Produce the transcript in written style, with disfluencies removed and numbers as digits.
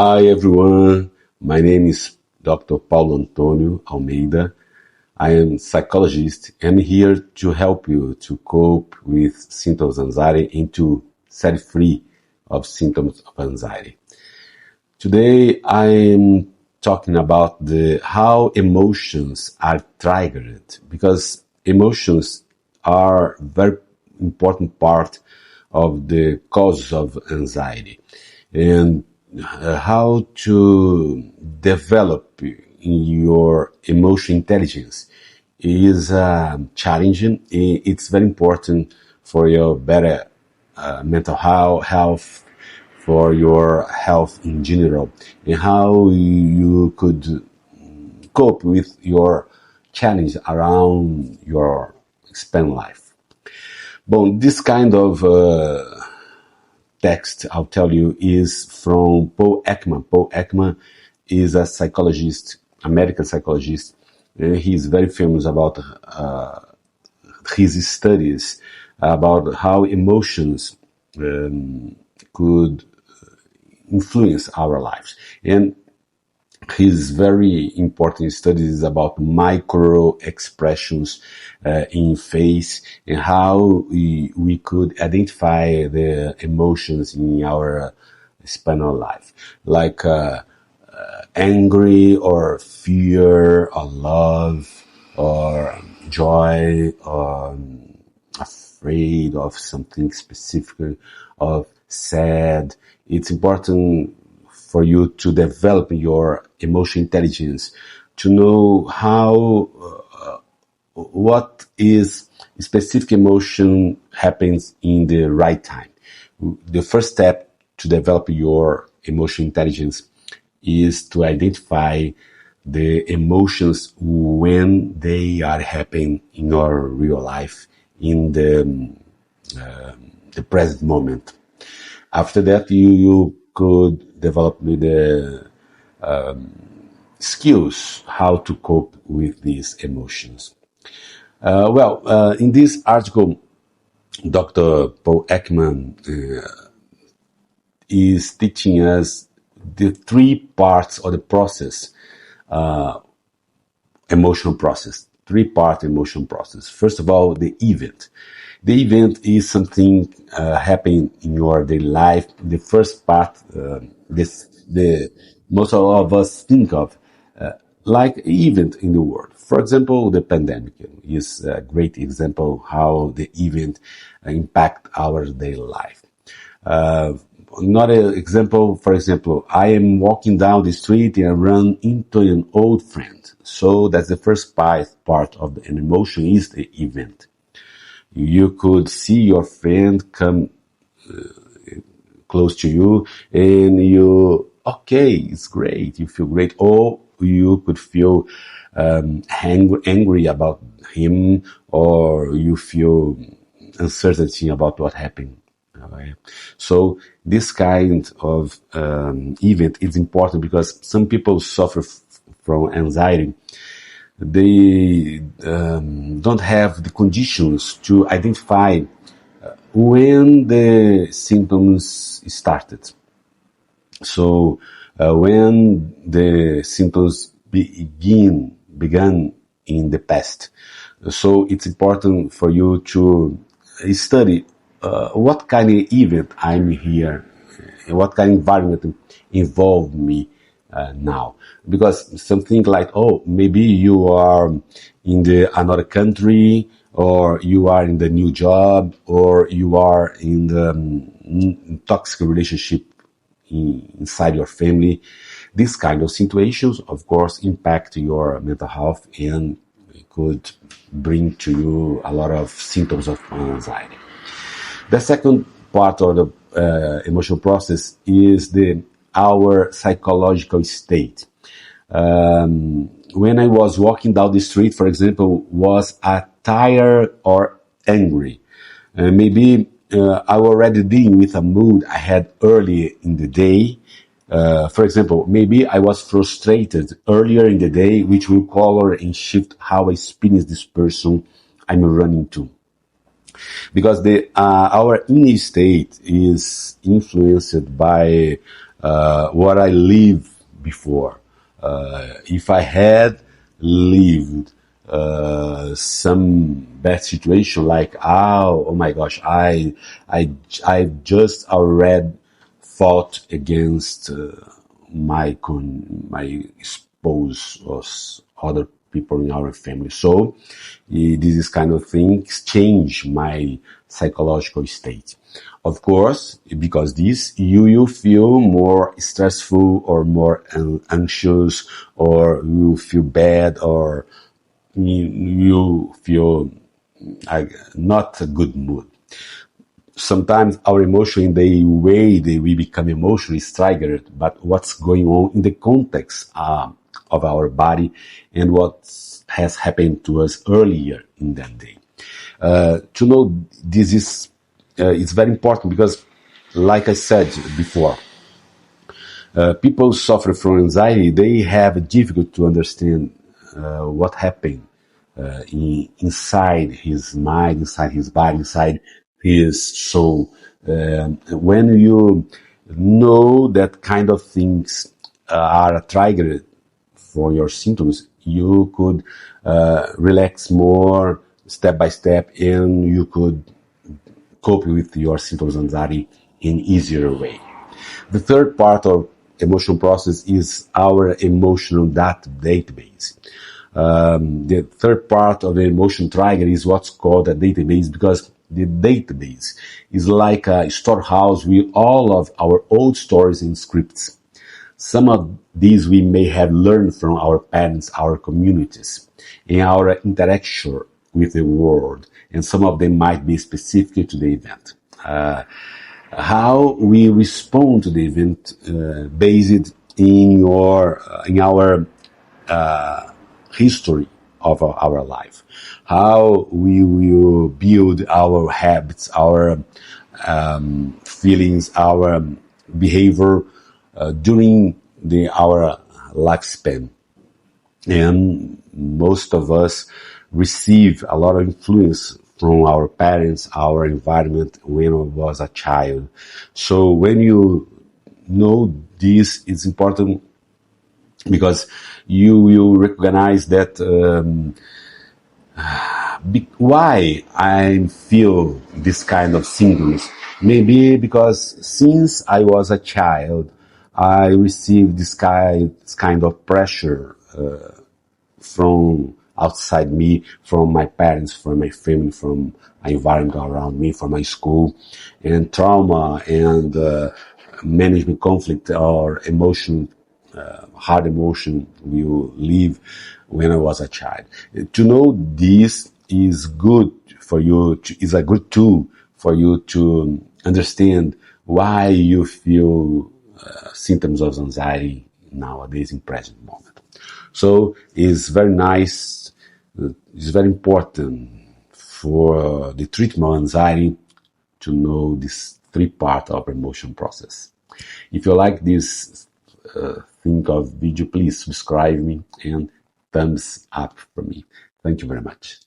Hi everyone, my name is Dr. Paulo Antonio Almeida. I am psychologist. I'm here to help you to cope with symptoms of anxiety and to set free of symptoms of anxiety. Today I'm talking about the how emotions are triggered because emotions are very important part of the cause of anxiety and how to develop your emotional intelligence is challenging. It's very important for your better mental health, for your health in general, and how you could cope with your challenge around your expand life. But this kind of text, I'll tell you, is from Paul Ekman. Paul Ekman is a psychologist, American psychologist, and he's very famous about his studies about how emotions could influence our lives. And his very important studies about micro expressions in face and how we could identify the emotions in our spinal life, like angry or fear or love or joy or afraid of something specific, of sad. It's important for you to develop your emotional intelligence, to know how, what is specific emotion happens in the right time. The first step to develop your emotional intelligence is to identify the emotions when they are happening in your real life, in the present moment. After that, you could develop the skills how to cope with these emotions. In this article, Dr. Paul Ekman is teaching us the three parts of the process, emotional process, three-part emotional process. First of all, the event. The event is something happening in your daily life. The first part, the most of us think of like event in the world. For example, the pandemic is a great example how the event impact our daily life. Another example, for example, I am walking down the street and I run into an old friend. So that's the first part of an emotion is the event. You could see your friend come close to you and okay, it's great, you feel great. Or you could feel angry about him, or you feel uncertainty about what happened. Right? So this kind of event is important because some people suffer from anxiety. They don't have the conditions to identify when the symptoms started. So when the symptoms began in the past. So it's important for you to study what kind of event I'm here, what kind of environment involved me now. Because something like, oh, maybe you are in another country, or you are in the new job, or you are in the toxic relationship inside your family. These kind of situations, of course, impact your mental health and could bring to you a lot of symptoms of anxiety. The second part of the emotional process is our psychological state. When I was walking down the street, for example, was I tired or angry? Maybe I already dealing with a mood I had early in the day. For example, maybe I was frustrated earlier in the day, which will color and shift how I experience this person I'm running to. Because our inner state is influenced by what I lived before. If I had lived some bad situation, like oh my gosh, I just already fought against my spouse or other people in our family. So this is kind of things change my psychological state. Of course, because this, you will feel more stressful or more anxious, or you feel bad, or you feel not a good mood. Sometimes our emotion, the way that we become emotional is triggered, but what's going on in the context of our body and what has happened to us earlier in that day. To know this is it's very important because, like I said before, people suffer from anxiety. They have difficult to understand what happened inside his mind, inside his body, inside his soul. When you know that kind of things are triggered for your symptoms, you could relax more step by step, and you could cope with your symptoms of anxiety in easier way. The third part of emotional process is our emotional data database. The third part of the emotion trigger is what's called a database, because the database is like a storehouse with all of our old stories and scripts. Some of these we may have learned from our parents, our communities, and our interaction with the world, and some of them might be specific to the event. How we respond to the event based in our history of our life, how we will build our habits, our feelings, our behavior during our lifespan. And most of us receive a lot of influence from our parents, our environment when I was a child. So when you know this, it's important because you will recognize that why I feel this kind of symptoms. Maybe because since I was a child, I received this kind of pressure from outside me, from my parents, from my family, from my environment around me, from my school, and trauma and management conflict or emotion, hard emotion will live when I was a child. To know this is good for you, is a good tool for you to understand why you feel symptoms of anxiety nowadays in present moment. So it's very nice, it's very important for the treatment of anxiety to know this three part of emotion process. If you like this thing of video, please subscribe me and thumbs up for me. Thank you very much.